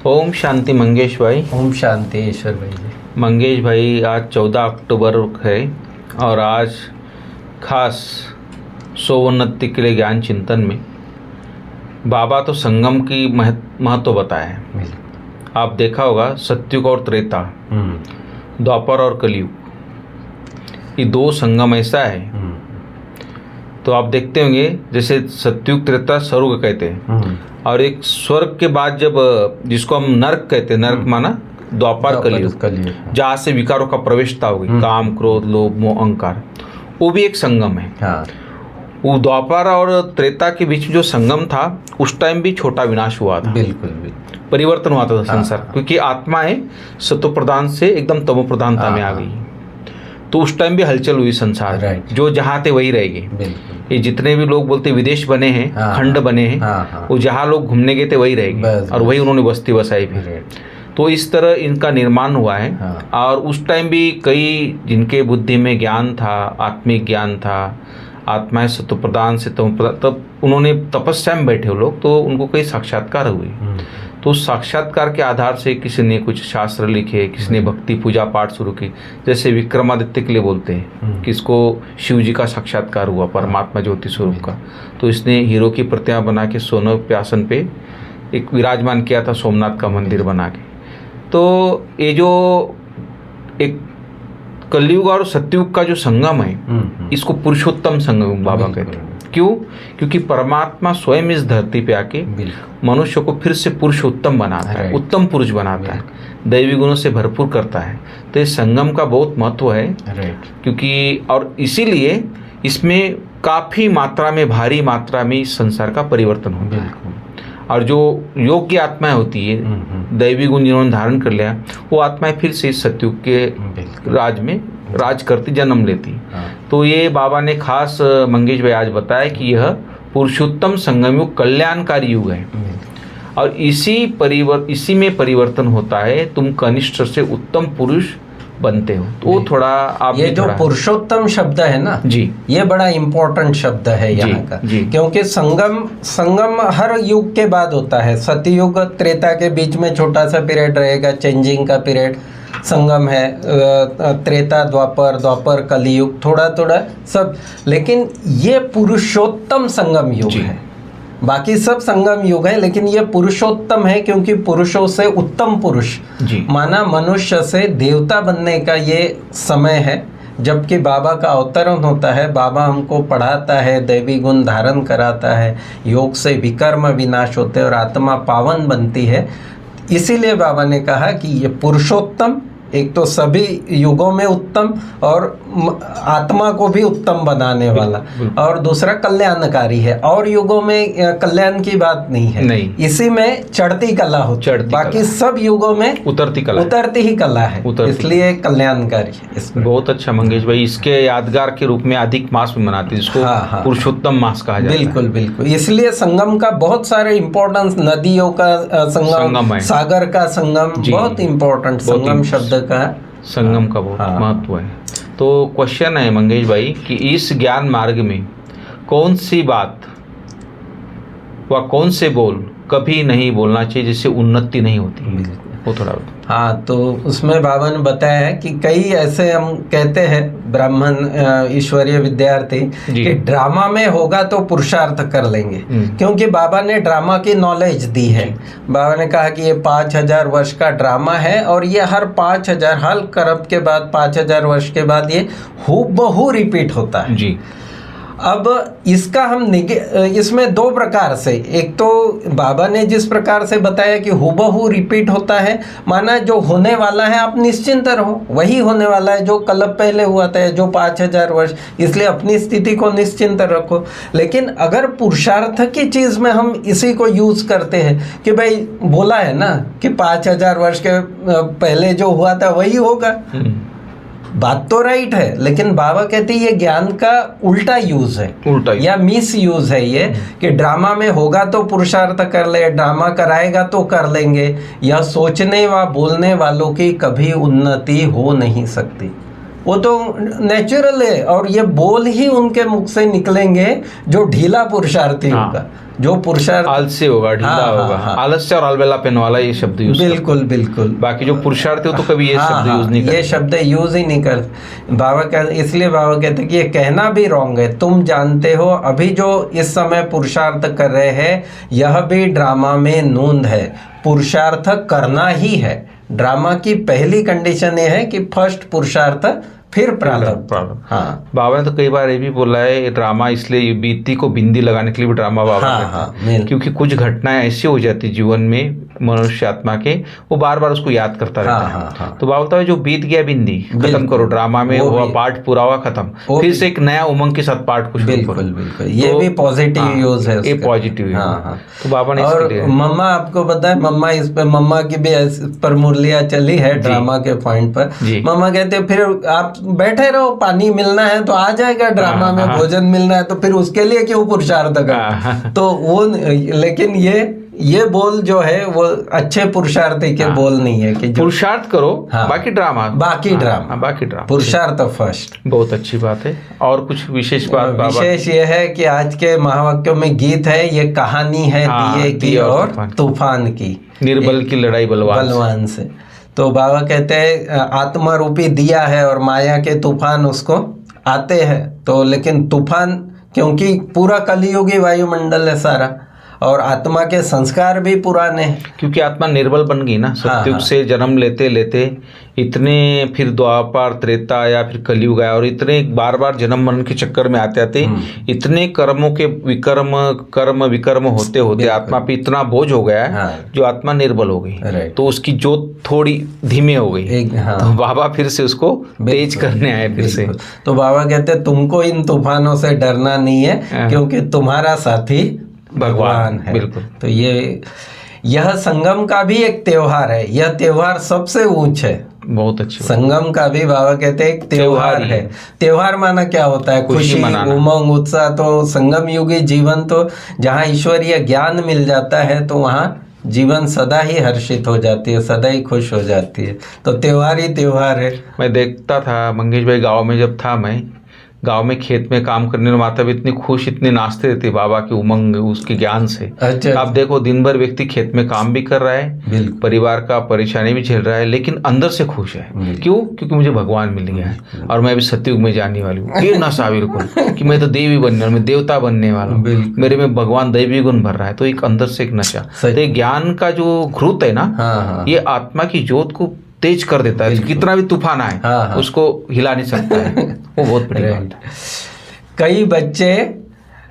ओम शांति मंगेश भाई। ओम शांति ईश्वर भाई जी। मंगेश भाई, आज 14 अक्टूबर है और आज खास सोवोन्नति के लिए ज्ञान चिंतन में बाबा तो संगम की महत्व बताया है। आप देखा होगा सतयुग और त्रेता, द्वापर और कलयुग, ये दो संगम ऐसा है। तो आप देखते होंगे जैसे सतयुग त्रेता स्वर्ग कहते हैं और एक स्वर्ग के बाद जब जिसको हम नरक कहते हैं, नरक माना द्वापर कलयुग, जहाँ से विकारों का प्रवेशता होगी, काम क्रोध लोभ मोह अहंकार, वो भी एक संगम है। हाँ। वो द्वापर और त्रेता के बीच जो संगम था उस टाइम भी छोटा विनाश हुआ था। बिल्कुल परिवर्तन हुआ था संसार, क्योंकि आत्माएं सत्व प्रधान से एकदम तमो प्रधानता में आ गई। तो उस टाइम भी हलचल हुई संसार, जो जहाँ थे वही रह गए। ये जितने भी लोग बोलते विदेश बने हैं, खंड बने हैं, वो जहाँ लोग घूमने गए थे वही रह गए और वही उन्होंने बस्ती बसाई भी। तो इस तरह इनका निर्माण हुआ है। और उस टाइम भी कई जिनके बुद्धि में ज्ञान था, आत्मिक ज्ञान था, आत्माएं सत्व प्रदान से तब उन्होंने तपस्या में बैठे वो लोग, तो उनको कई साक्षात्कार हुए। तो उस साक्षात्कार के आधार से किसी ने कुछ शास्त्र लिखे, किसी ने भक्ति पूजा पाठ शुरू की। जैसे विक्रमादित्य के लिए बोलते हैं कि इसको शिव जी का साक्षात्कार हुआ, परमात्मा ज्योति स्वरूप का। तो इसने हीरो की प्रतिमा बना के सोने के आसन पे एक विराजमान किया था, सोमनाथ का मंदिर बना के। तो ये जो एक कलयुग और सतयुग का जो संगम है, इसको पुरुषोत्तम संगम बाबा कहते हैं। क्यों? क्योंकि परमात्मा स्वयं इस धरती पे आके मनुष्य को फिर से पुरुषोत्तम बनाता है, उत्तम पुरुष बनाता है, दैवी गुणों से भरपूर करता है। तो इस संगम का बहुत महत्व है, क्योंकि और इसीलिए इसमें काफ़ी मात्रा में, भारी मात्रा में इस संसार का परिवर्तन होता है। और जो योग्य आत्माएं होती है, दैवी गुण जिन्होंने धारण कर लिया, वो आत्माएं फिर से इस सतयुग के राज में राज करती, जन्म लेती। तो ये बाबा ने खास मंगेश भाई आज बताया कि यह पुरुषोत्तम संगम युग कल्याणकारी युग है और इसी में परिवर्तन होता है। तुम कनिष्ठ से उत्तम पुरुष बनते हो। तो वो थोड़ा आप ये जो पुरुषोत्तम शब्द है ना जी, ये बड़ा इम्पोर्टेंट शब्द है यहाँ का, क्योंकि संगम हर युग के बाद होता है। सतयुग त्रेता के बीच में छोटा सा पीरियड रहेगा, चेंजिंग का पीरियड। संगम है त्रेता द्वापर कलयुग, थोड़ा थोड़ा सब। लेकिन ये पुरुषोत्तम संगम युग है। बाकी सब संगम युग है, लेकिन ये पुरुषोत्तम है क्योंकि पुरुषों से उत्तम पुरुष माना मनुष्य से देवता बनने का ये समय है। जबकि बाबा का अवतरण होता है, बाबा हमको पढ़ाता है, दैवी गुण धारण कराता है, योग से विकर्म विनाश होते हैं और आत्मा पावन बनती है। इसीलिए बाबा ने कहा कि ये पुरुषोत्तम, एक तो सभी युगों में उत्तम और आत्मा को भी उत्तम बनाने वाला, और दूसरा कल्याणकारी है। और युगों में कल्याण की बात नहीं है, इसी में चढ़ती कला होती है। बाकी सब युगों में उतरती ही कला है, इसलिए कल्याणकारी है। इसमें बहुत अच्छा मंगेश भाई, इसके यादगार के रूप में अधिक मास में मनाते हैं, जिसको पुरुषोत्तम मास कहा जाता है। बिल्कुल बिल्कुल। इसलिए संगम का बहुत सारे इम्पोर्टेंस, नदियों का संगम, सागर का संगम, बहुत इम्पोर्टेंट संगम शब्द का, संगम का बहुत महत्व है। तो क्वेश्चन है मंगेश भाई कि इस ज्ञान मार्ग में कौन सी बात व कौन से बोल कभी नहीं बोलना चाहिए जिससे उन्नति नहीं होती, वो थोड़ा बताओ। हाँ, तो उसमें बाबा ने बताया है कि कई ऐसे हम कहते हैं ब्राह्मण ईश्वरीय विद्यार्थी कि ड्रामा में होगा तो पुरुषार्थ कर लेंगे, क्योंकि बाबा ने ड्रामा की नॉलेज दी है। बाबा ने कहा कि ये 5000 वर्ष का ड्रामा है और ये हर 5000 हर करब के बाद 5000 वर्ष के बाद ये हूबहू रिपीट होता है जी। अब इसका हम इसमें दो प्रकार से, एक तो बाबा ने जिस प्रकार से बताया कि हूबहू रिपीट होता है, माना जो होने वाला है आप निश्चिंत रहो, वही होने वाला है जो कल पहले हुआ था, जो 5000 वर्ष, इसलिए अपनी स्थिति को निश्चिंत रखो। लेकिन अगर पुरुषार्थ की चीज़ में हम इसी को यूज़ करते हैं कि भाई बोला है ना कि 5000 वर्ष के पहले जो हुआ था वही होगा, बात तो राइट है, लेकिन बाबा कहते हैं ये ज्ञान का उल्टा यूज है, या मिस यूज है ये, कि ड्रामा में होगा तो पुरुषार्थ कर ले, ड्रामा कराएगा तो कर लेंगे। यह सोचने व बोलने वालों की कभी उन्नति हो नहीं सकती। वो तो नेचुरल है, और ये बोल ही उनके मुख से निकलेंगे जो ढीला पुरुषार्थी होगा, जो पुरुषार्थ आलसी होगा, ढीला होगा, आलस्य और अलबेलापन वाला ये शब्द यूज बिल्कुल बिल्कुल। बाकी जो पुरुषार्थी हो तो कभी ये शब्द यूज नहीं करते, ये शब्द यूज ही नहीं कर। बाबा कहते, इसलिए बाबा कहते कि ये कहना भी रॉन्ग है। तुम जानते हो अभी जो इस समय पुरुषार्थ कर रहे हैं यह भी ड्रामा में नूंद है, पुरुषार्थ करना ही है। ड्रामा की पहली कंडीशन ये है कि फर्स्ट पुरुषार्थ फिर प्रारब्ध। हाँ, बाबा ने तो कई बार ये भी बोला है ड्रामा इसलिए बीती को बिंदी लगाने के लिए भी ड्रामा बाबा क्योंकि कुछ घटनाएं ऐसी हो जाती जीवन में मनुष्य आत्मा के, वो बार बार उसको याद करता रहता है। तो बाबा बोलता है जो बीत गया बिंदी खत्म करो, ड्रामा में हुआ पार्ट पूरा हुआ खत्म, फिर से एक नया उमंग के साथ पार्ट कुछ बिल्कुल बिल्कुल। ये भी पॉजिटिव यूज है, ये पॉजिटिव। तो बाबा ने और मम्मा आपको पता है, मम्मा इस पे, मम्मा की भी इस पर मुरलियां चली है ड्रामा के पॉइंट पर। मम्मा कहते हैं फिर आप बैठे रहो, पानी मिलना है तो आ जाएगा, ड्रामा में भोजन मिलना है तो फिर उसके लिए क्यों पुरुषार्थ कर। तो वो, लेकिन ये बोल जो है वो अच्छे पुरुषार्थी के बोल नहीं है कि पुरुषार्थ करो, बाकी ड्रामा बाकी ड्रामा पुरुषार्थ फर्स्ट। बहुत अच्छी बात है। और कुछ विशेष बात? विशेष ये है कि आज के महावाक्यों में गीत है, ये कहानी है दिए की और तूफान की, निर्बल की लड़ाई बलवान से। तो बाबा कहते हैं आत्मा रूपी दिया है और माया के तूफान उसको आते हैं, तो लेकिन तूफान क्योंकि पूरा कलियुगी वायुमंडल है सारा, और आत्मा के संस्कार भी पुराने हैं, क्योंकि आत्मा निर्बल बन गई ना सतयुग से जन्म लेते लेते इतने, फिर द्वापर त्रेता या फिर कलयुग आया, और इतने बार बार जन्म मरण के चक्कर में आते आते इतने कर्मों के कर्म विकर्म होते होते आत्मा पे इतना बोझ हो गया है जो आत्मा निर्बल हो गई, तो उसकी जोत थोड़ी धीमे हो गई। तो बाबा फिर से उसको तेज करने आए फिर से। तो बाबा कहते तुमको इन तूफानों से डरना नहीं है, क्योंकि तुम्हारा साथी भगवान है। बिल्कुल। तो यह संगम का भी एक त्योहार है, यह त्योहार सबसे ऊंच है। बहुत अच्छी संगम का भी बाबा कहते हैं एक त्योहार है। त्योहार माना क्या होता है? खुशी, उमंग, उत्साह। तो संगम युगी जीवन तो जहाँ ईश्वरीय ज्ञान मिल जाता है तो वहाँ जीवन सदा ही हर्षित हो जाती है, सदा ही खुश हो जाती है। तो त्योहार ही त्योहार है। मैं देखता था मंगेश भाई, गाँव में जब था मैं, गांव में खेत में काम करने में माता भी इतनी खुश, इतनी नाचते रहती बाबा की उमंग, उसके ज्ञान से। अच्छा। आप देखो दिन भर व्यक्ति खेत में काम भी कर रहा है, परिवार का परेशानी भी झेल रहा है, लेकिन अंदर से खुश है। क्यों? क्योंकि मुझे भगवान मिल गया है और मैं अभी सतयुग में जाने वाली हूँ। ये नशा बिल्कुल कि मैं तो देवी बनने वाला, मैं देवता बनने वाला हूँ, मेरे में भगवान दैवी गुण भर रहा है। तो एक अंदर से एक नशा, तो ज्ञान का जो घृत है ना, ये आत्मा की ज्योत को तेज कर देता है। कितना भी तूफान आए उसको हिला नहीं सकता है। वो बहुत बड़ी बात है। कई बच्चे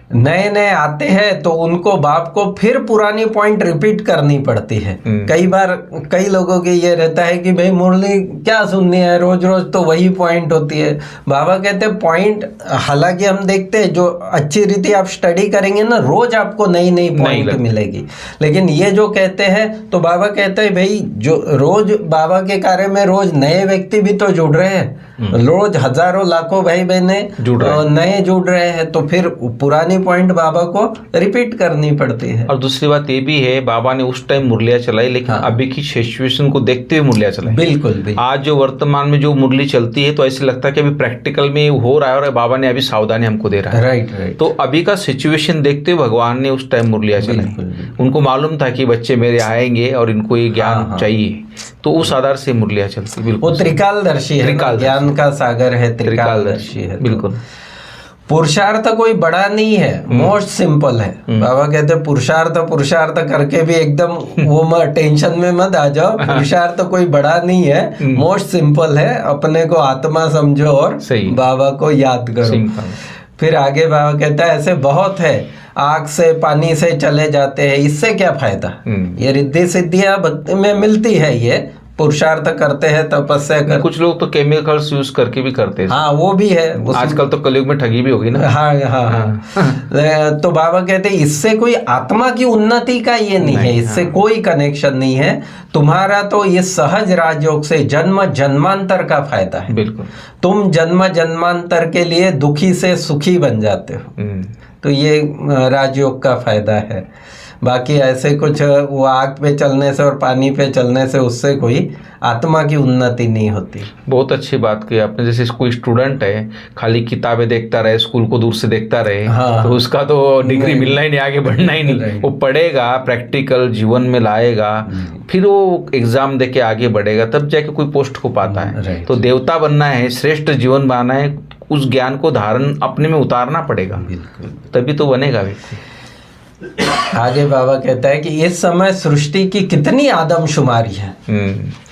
नए नए आते हैं तो उनको बाप को फिर पुरानी पॉइंट रिपीट करनी पड़ती है। कई बार कई लोगों के ये रहता है कि भाई मुरली क्या सुननी है, रोज रोज तो वही पॉइंट होती है। बाबा कहते हैं पॉइंट, हालांकि हम देखते हैं जो अच्छी रीति आप स्टडी करेंगे ना, रोज आपको नई नई पॉइंट मिलेगी। लेकिन ये जो कहते हैं, तो बाबा कहते हैं भाई जो रोज बाबा के कार्य में रोज नए व्यक्ति भी तो जुड़ रहे हैं, रोज हजारों लाखों भाई बहने नए जुड़ रहे हैं, तो फिर पुरानी पॉइंट बाबा को रिपीट करनी पड़ती है। और दूसरी बात ये भी है, बाबा ने उस टाइम मुरलियां चलाई, लेकिन अभी की सिचुएशन को देखते हुए मुरलियां चलाई। बिल्कुल। आज जो वर्तमान में जो मुरली चलती है तो ऐसे लगता है कि अभी प्रैक्टिकल में हो रहा है और बाबा ने अभी सावधानी हमको दे रहा है। राइट। तो अभी का सिचुएशन देखते हुए भगवान ने उस टाइम मुरलियां चलाई। उनको मालूम था कि बच्चे मेरे आएंगे और इनको ये ज्ञान चाहिए, तो उस आधार से मुरलियां चलती। बिल्कुल, वो त्रिकालदर्शी है, ज्ञान का सागर है, त्रिकालदर्शी है। बिल्कुल। पुरुषार्थ कोई बड़ा नहीं है, मोस्ट सिंपल है। बाबा कहते हैं पुरुषार्थ करके भी एकदम वो टेंशन में मत आ जाओ। पुरुषार्थ कोई बड़ा नहीं है, मोस्ट सिंपल है। अपने को आत्मा समझो और बाबा को याद करो। फिर आगे बाबा कहता है ऐसे बहुत है, आग से पानी से चले जाते हैं, इससे क्या फायदा? ये रिद्धि सिद्धियां भक्ति में मिलती है, ये पुरुषार्थ करते हैं, तपस्या कर। कुछ लोग तो केमिकल्स यूज करके भी करते हैं। हाँ, वो भी है। आजकल तो कलयुग में ठगी भी होगी ना। हाँ। तो बाबा कहते हैं इससे कोई आत्मा की उन्नति का ये नहीं है, इससे कोई कनेक्शन नहीं है। तुम्हारा तो ये सहज राजयोग से जन्म जन्मांतर का फायदा है। बिल्कुल। तुम जन्म जन्मांतर के लिए दुखी से सुखी बन जाते हो, तो ये राजयोग का फायदा है। बाकी ऐसे कुछ वो आग पे चलने से और पानी पे चलने से उससे कोई आत्मा की उन्नति नहीं होती। बहुत अच्छी बात की आपने। जैसे कोई स्टूडेंट है खाली किताबें देखता रहे, स्कूल को दूर से देखता रहे, हाँ, तो उसका तो डिग्री मिलना ही नहीं, आगे बढ़ना ही नहीं। वो पढ़ेगा, प्रैक्टिकल जीवन में लाएगा, फिर वो एग्जाम देके आगे बढ़ेगा, तब जाके कोई पोस्ट को पाता है। तो देवता बनना है, श्रेष्ठ जीवन बनाना है, उस ज्ञान को धारण अपने में उतारना पड़ेगा, तभी तो बनेगा व्यक्ति। आगे बाबा कहता है कि इस समय सृष्टि की कितनी आदमशुमारी है,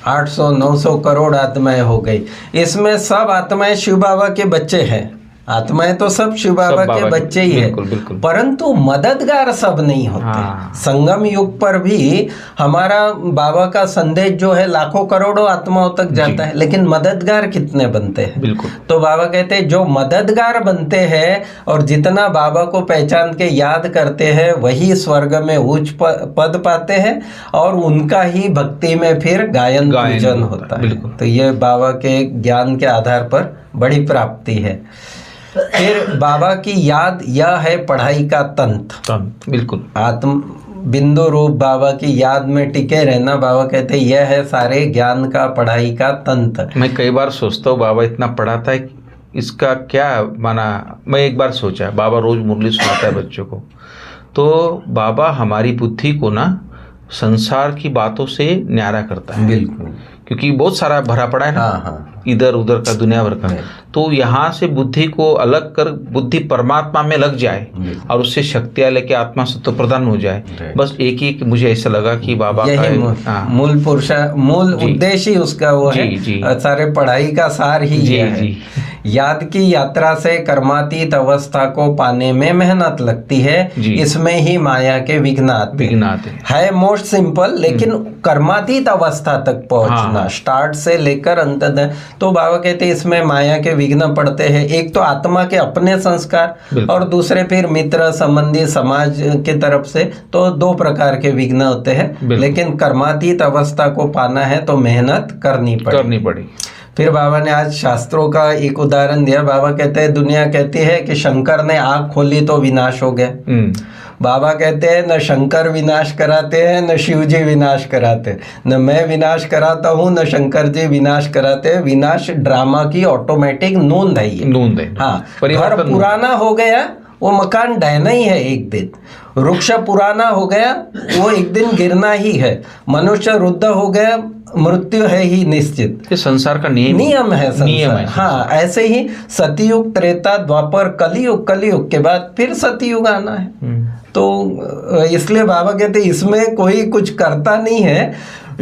800-900 करोड़ आत्माएं हो गई। इसमें सब आत्माएं शिव बाबा के बच्चे हैं। आत्माएं तो सब शिव बाबा के बच्चे ही है, परंतु मददगार सब नहीं होते। हाँ। संगम युग पर भी हमारा बाबा का संदेश जो है लाखों करोड़ों आत्माओं तक जाता है, लेकिन मददगार कितने बनते हैं? बिल्कुल। तो बाबा कहते हैं जो मददगार बनते हैं और जितना बाबा को पहचान के याद करते हैं वही स्वर्ग में उच्च पद पाते हैं और उनका ही भक्ति में फिर गायन पूजन होता है। तो ये बाबा के ज्ञान के आधार पर बड़ी प्राप्ति है। फिर बाबा की याद यह है पढ़ाई का तंत्र। बिल्कुल। आत्म बिंदु रूप बाबा की याद में टिके रहना, बाबा कहते हैं यह है सारे ज्ञान का, पढ़ाई का तंत्र। मैं कई बार सोचता हूँ बाबा इतना पढ़ाता है, इसका क्या माना। मैं एक बार सोचा, बाबा रोज मुरली सुनाता है बच्चों को, तो बाबा हमारी बुद्धि को ना संसार की बातों से न्यारा करता है। बिल्कुल। क्योंकि बहुत सारा भरा पड़ा है ना। हाँ। इधर उधर का, दुनिया भर का, तो यहाँ से बुद्धि को अलग कर बुद्धि परमात्मा में लग जाए और उससे शक्तियाँ लेके आत्मा सत्व प्रदान हो जाए। बस एक ही मुझे ऐसा लगा कि बाबा का मूल मूल उद्देश्य ही उसका वो है, सारे पढ़ाई का सार ही ये है। याद की यात्रा से कर्मातीत अवस्था को पाने में मेहनत लगती है, इसमें ही माया के विघ्न आते है। मोस्ट सिंपल, लेकिन कर्मातीत अवस्था तक पहुंचना, स्टार्ट से लेकर अंत तक। तो बाबा कहते हैं इसमें माया के विघ्न पड़ते हैं। एक तो आत्मा के अपने संस्कार और दूसरे फिर मित्र संबंधी समाज की तरफ से, तो दो प्रकार के विघ्न होते हैं। लेकिन कर्मातीत अवस्था को पाना है तो मेहनत करनी पड़ेगी। फिर बाबा ने आज शास्त्रों का एक उदाहरण दिया। बाबा कहते हैं दुनिया कहती है कि शंकर ने आँख खोली तो विनाश हो गया। बाबा कहते हैं न शंकर विनाश कराते हैं, न शिव जी विनाश कराते हैं, न मैं विनाश कराता हूँ, न शंकर जी विनाश कराते हैं। विनाश ड्रामा की ऑटोमेटिक नूंद है ये। नूंद है। हाँ, घर पुराना हो गया, वो मकान ढहना ही है एक दिन। वृक्ष पुराना हो गया, वो एक दिन गिरना ही है। मनुष्य वृद्ध हो गया, मृत्यु है ही निश्चित। ये संसार का नियम है संसार। हाँ, ऐसे ही सतयुग, त्रेता, द्वापर, कलयुग के बाद फिर सतयुग आना है। तो इसलिए बाबा कहते इसमें कोई कुछ करता नहीं है।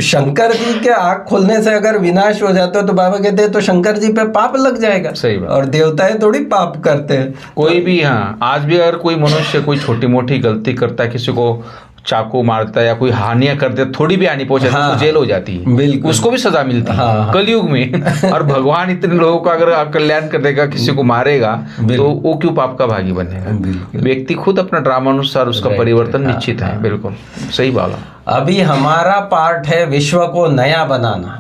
शंकर जी के आँख खोलने से अगर विनाश हो जाता है तो बाबा कहते हैं तो शंकर जी पे पाप लग जाएगा। सही बात। और देवताएं थोड़ी पाप करते हैं कोई भी। हाँ, आज भी अगर कोई मनुष्य कोई छोटी मोटी गलती करता है, किसी को चाकू मारता है या कोई हानियां करते, थोड़ी भी हानि पहुंचाती है, तो जेल हो जाती है। बिल्कुल। उसको भी सजा मिलती है कलयुग में। और भगवान इतने लोगों का अगर कल्याण कर देगा, किसी को मारेगा, तो वो क्यों पाप का भागी बनेगा? व्यक्ति खुद अपना ड्रामा अनुसार उसका परिवर्तन निश्चित है। बिल्कुल सही बात। अभी हमारा पार्ट है विश्व को नया बनाना।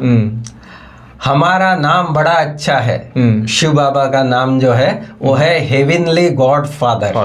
हमारा नाम बड़ा अच्छा है। शिव बाबा का नाम जो है वो है हेवनली गॉड फादर।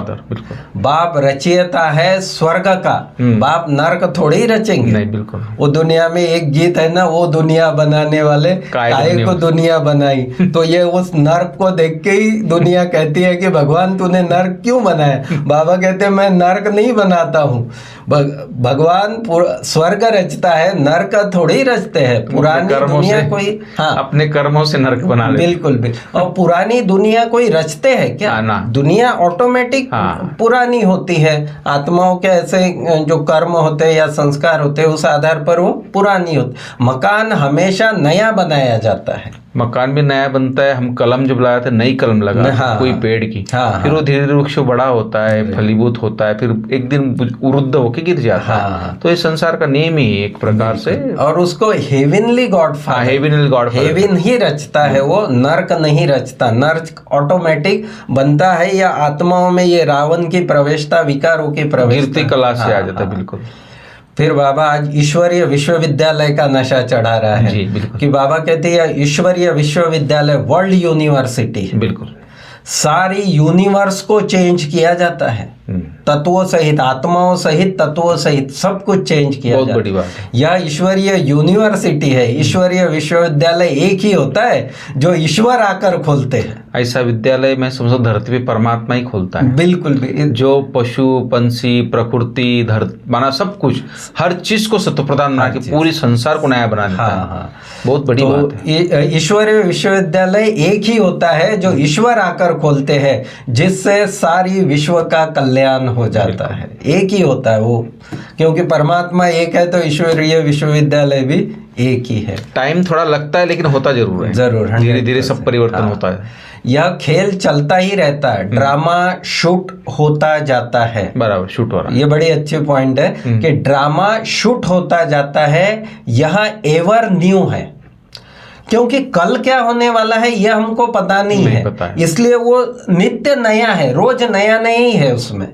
बाप रचयिता है स्वर्ग का। बाप नर्क थोड़ी ही रचेंगे। नहीं, बिल्कुल। वो दुनिया में एक गीत है ना, वो दुनिया बनाने वाले काहे को दुनिया बनाई। तो ये उस नर्क को देख के ही दुनिया कहती है कि भगवान तूने नर्क क्यों बनाया? बाबा कहते हैं मैं नर्क नहीं बनाता हूँ। भगवान स्वर्ग रचता है, नर्क थोड़ी रचते हैं। पुरानी दुनिया कोई अपने कर्मों से नरक बना ले। बिल्कुल। और पुरानी दुनिया कोई रचते हैं क्या? दुनिया ऑटोमेटिक पुरानी होती है। आत्माओं के ऐसे जो कर्म होते हैं या संस्कार होते हैं, उस आधार पर वो पुरानी होती। मकान हमेशा नया बनाया जाता है। मकान भी नया बनता है। हम कलम जब लगाते हैं, नई कलम लगा कोई पेड़ की, फिर वो धीरे धीरे वृक्ष बड़ा होता है, फलीभूत होता है, फिर एक दिन वृद्ध होके गिर जाता है। तो ये संसार का नियम ही एक प्रकार से। और उसको हेवनली गॉड हेवन ही रचता है, वो नर्क नहीं रचता। नर्क ऑटोमेटिक बनता है, या आत्माओं में ये रावण की प्रवेशता, विकारों की प्रवेशता कला से आ जाता है। बिल्कुल। फिर बाबा आज ईश्वरीय विश्वविद्यालय का नशा चढ़ा रहा है कि बाबा कहते हैं ईश्वरीय विश्वविद्यालय वर्ल्ड यूनिवर्सिटी। बिल्कुल। सारी यूनिवर्स को चेंज किया जाता है। तत्वों सहित, आत्माओं सहित, तत्वों सहित सब कुछ चेंज किया बहुत जाता बड़ी बात है। यह ईश्वरीय यूनिवर्सिटी है, ईश्वरीय विश्वविद्यालय एक ही होता है जो ईश्वर आकर खोलते हैं। ऐसा विद्यालय मैं समझो धरती पे परमात्मा ही खोलता है। बिल्कुल भी जो पशु पंछी प्रकृति माना सब कुछ, हर चीज को सत्व प्रदान बना के पूरी संसार को नया बना देता है। बहुत बड़ी बात है। ईश्वरीय विश्वविद्यालय एक ही होता है जो ईश्वर आकर खोलते हैं, जिससे सारी विश्व का कल्याण हो जाता है। एक ही होता है वो, क्योंकि परमात्मा एक है तो ईश्वरीय विश्वविद्यालय भी एक ही है। टाइम थोड़ा लगता है लेकिन होता जरूर है, जरूर धीरे धीरे सब परिवर्तन होता है। यह खेल चलता ही रहता है, ड्रामा शूट होता जाता है। बराबर, शूट हो रहा है। ये बड़ी अच्छी पॉइंट है कि ड्रामा शूट होता जाता है, यह एवर न्यू है, क्योंकि कल क्या होने वाला है यह हमको पता नहीं है, इसलिए वो नित्य नया है, रोज नया नहीं है उसमें।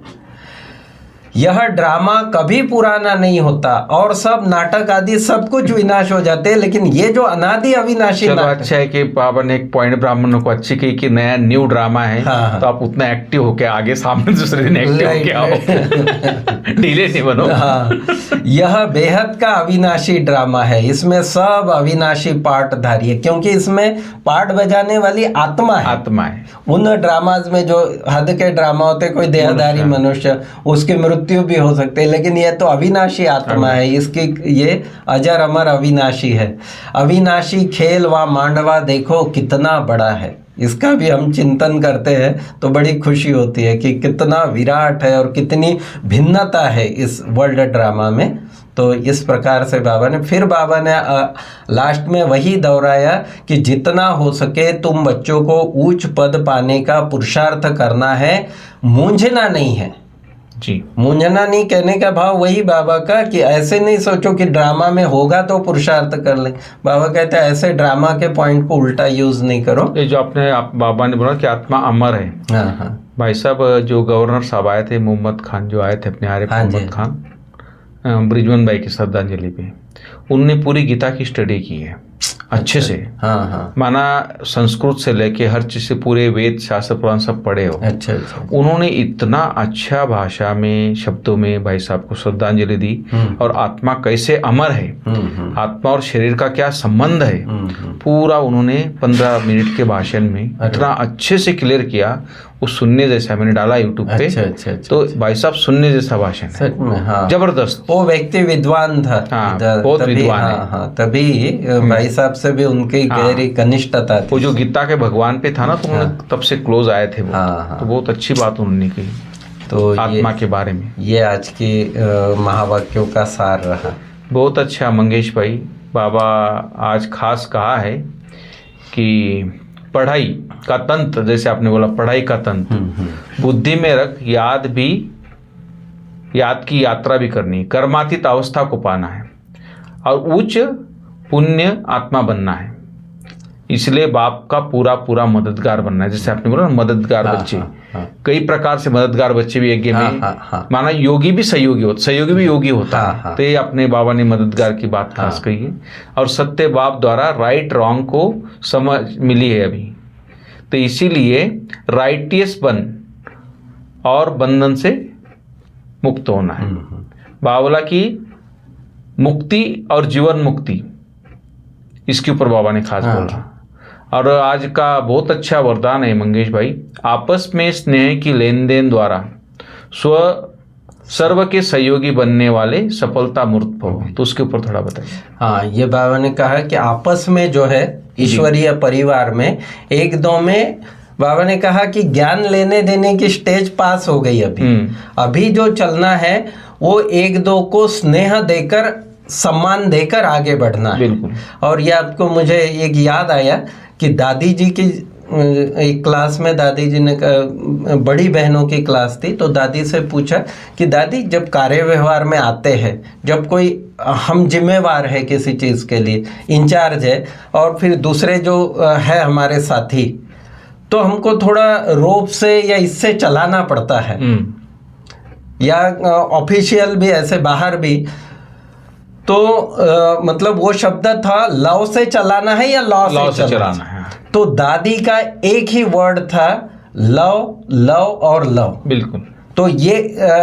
यह ड्रामा कभी पुराना नहीं होता और सब नाटक आदि सब कुछ विनाश हो जाते हैं, लेकिन ये जो अनादि अविनाशी नाटक, अच्छा है कि बाबा ने एक पॉइंट ब्राह्मणों को अच्छी कही कि नया न्यू ड्रामा है। हाँ। तो आप उतना एक्टिव होके आगे सामने दूसरे दिन एक्टिव होके आओ, ढीले नहीं बनो। हाँ, यह बेहद का अविनाशी ड्रामा है, इसमें सब अविनाशी पार्टधारी है, क्योंकि इसमें पार्ट बजाने वाली आत्मा है। उन ड्रामाज में जो हद के ड्रामा होते, कोई देहधारी मनुष्य, उसकी मृत्यु भी हो सकती है, लेकिन यह तो अविनाशी आत्मा है, इसकी ये अजर अमर अविनाशी है। अविनाशी खेल व मांडवा देखो कितना बड़ा है, इसका भी हम चिंतन करते हैं तो बड़ी खुशी होती है कि कितना विराट है और कितनी भिन्नता है इस वर्ल्ड ड्रामा में। तो इस प्रकार से बाबा ने लास्ट में वही दोहराया कि जितना हो सके तुम बच्चों को उच्च पद पाने का पुरुषार्थ करना है, मूंझना नहीं है जी। मूंझना नहीं कहने का भाव वही बाबा का कि ऐसे नहीं सोचो कि ड्रामा में होगा तो पुरुषार्थ कर ले। बाबा कहते हैं ऐसे ड्रामा के पॉइंट को उल्टा यूज नहीं करो। ये जो बाबा ने बोला कि आत्मा अमर है। हाँ हाँ भाई साहब, जो गवर्नर साहब आए थे, मोहम्मद खान जो आए थे अपने आरिफ मोहम्मद खान, ब्रिजवन भाई की श्रद्धांजलि पे, उनने पूरी गीता की स्टडी की है अच्छे से। हाँ हाँ, माना संस्कृत से लेके हर चीज से पूरे वेद शास्त्र पुराण सब पढ़े हो। अच्छा अच्छा। उन्होंने इतना अच्छा भाषा में शब्दों में भाई साहब को श्रद्धांजलि दी, और आत्मा कैसे अमर है, आत्मा और शरीर का क्या संबंध है, पूरा उन्होंने 15 मिनट के भाषण में इतना अच्छे से क्लियर किया। वो सुनने जैसा, मैंने डाला यूट्यूब पे। अच्छा, तो भाई साहब सुनने जैसा भाषण है, सच में। हाँ, जबरदस्त। वो व्यक्ति विद्वान था। हाँ, बहुत विद्वान है। हाँ, तभी भाई साहब से भी उनकी गहरी घनिष्ठता थी। वो जो गीता के भगवान पे था ना, तो उन्होंने तब से क्लोज आए थे वो। तो बहुत अच्छी बात उन्होंने की तो आत्मा के बारे में। ये आज की महावाक्यों का सार रहा। बहुत अच्छा मंगेश भाई, बाबा आज खास कहा है कि पढ़ाई का तंत्र, जैसे आपने बोला पढ़ाई का तंत्र, बुद्धि में रख, याद की यात्रा भी करनी, कर्मातीत अवस्था को पाना है और उच्च पुण्य आत्मा बनना है। इसलिए बाप का पूरा मददगार बनना है। जैसे आपने बोला ना, मददगार बच्चे, कई प्रकार से मददगार बच्चे भी यज्ञ में माना, योगी भी सहयोगी भी योगी होता है। तो ये अपने बाबा ने मददगार की बात खास कही है। और सत्य बाप द्वारा राइट रॉन्ग को समझ मिली है अभी, तो इसीलिए राइटियस बन और बंधन से मुक्त होना है। बाबा की मुक्ति और जीवन मुक्ति, इसके ऊपर बाबा ने खास बोला। और आज का बहुत अच्छा वरदान है मंगेश भाई, आपस में स्नेह की लेन देन द्वारा सर्व के सहयोगी बनने वाले सफलता मूर्त भव। तो उसके ऊपर थोड़ा बताइए। हाँ, ये बाबा ने कहा कि आपस में जो है ईश्वरीय परिवार में एक दो में, बाबा ने कहा कि ज्ञान लेने देने की स्टेज पास हो गई। अभी जो चलना है वो एक दो को स्नेह देकर, सम्मान देकर आगे बढ़ना है। और ये आपको मुझे एक याद आया कि दादी जी की एक क्लास में, दादी जी ने बड़ी बहनों की क्लास थी, तो दादी से पूछा कि दादी जब कार्य व्यवहार में आते हैं, जब कोई हम जिम्मेवार है किसी चीज़ के लिए, इंचार्ज है, और फिर दूसरे जो है हमारे साथी, तो हमको थोड़ा रोप से या इससे चलाना पड़ता है, या ऑफिशियल भी ऐसे बाहर भी, तो मतलब वो शब्द था लव से चलाना है या लॉ से चलाना है। तो दादी का एक ही वर्ड था लव, लव और लव। बिल्कुल। तो ये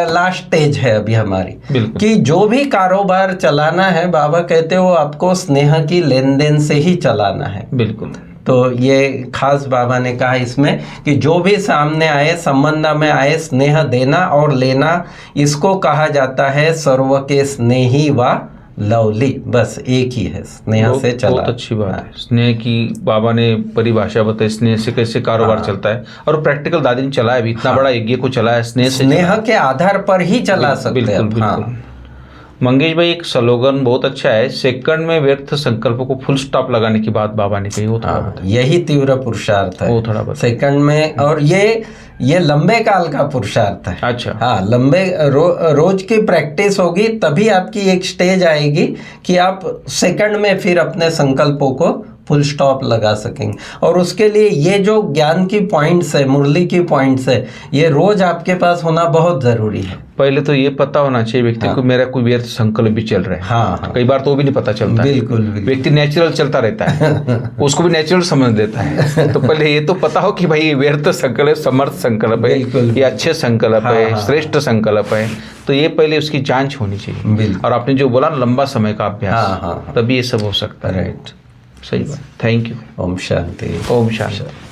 लास्ट स्टेज है अभी हमारी, बिल्कुल। कि जो भी कारोबार चलाना है बाबा कहते हो आपको स्नेह की लेन देन से ही चलाना है। बिल्कुल। तो ये खास बाबा ने कहा इसमें कि जो भी सामने आए, संबंध में आए, स्नेह देना और लेना, इसको कहा जाता है सर्व के स्नेही व लवली। बस एक ही है, स्नेह से चला। बहुत अच्छी बात है। स्नेह की बाबा ने परिभाषा बताई, स्नेह से कैसे कारोबार चलता है, और प्रैक्टिकल दादी ने चलाया भी, इतना बड़ा यज्ञ को चलाया स्नेह से, स्नेह के आधार पर ही चला सकते हैं। बिल्कुल बिल्कुल। मंगेश भाई, एक स्लोगन बहुत अच्छा है, सेकंड में व्यर्थ संकल्प को फुल स्टॉप लगाने की बात बाबा ने कही, वो थोड़ा बताइए। यही तीव्र पुरुषार्थ है, वो थोड़ा बताइए। सेकंड में, और ये लंबे काल का पुरुषार्थ है। अच्छा। हाँ, लंबे रोज की प्रैक्टिस होगी तभी आपकी एक स्टेज आएगी कि आप सेकंड में फिर अपने संकल्पों को फुल स्टॉप लगा सकेंगे। और उसके लिए ये जो ज्ञान की पॉइंट्स है, मुरली की पॉइंट्स है, ये रोज आपके पास होना बहुत जरूरी है। पहले तो ये पता होना चाहिए व्यक्ति को मेरा कोई व्यर्थ संकल्प भी चल रहा है। हाँ। कई बार तो वो भी नहीं पता चलता। बिल्कुल। व्यक्ति नेचुरल चलता रहता है, उसको भी नेचुरल समझ देता है। तो पहले ये तो पता हो कि भाई ये व्यर्थ संकल्प, समर्थ संकल्प है, ये अच्छे संकल्प है, श्रेष्ठ संकल्प है। तो ये पहले उसकी जांच होनी चाहिए। और आपने जो बोला लंबा समय का अभ्यास, तभी ये सब हो सकता है। राइट, सही बात। Thank you. ओम शांति। ओम शांति।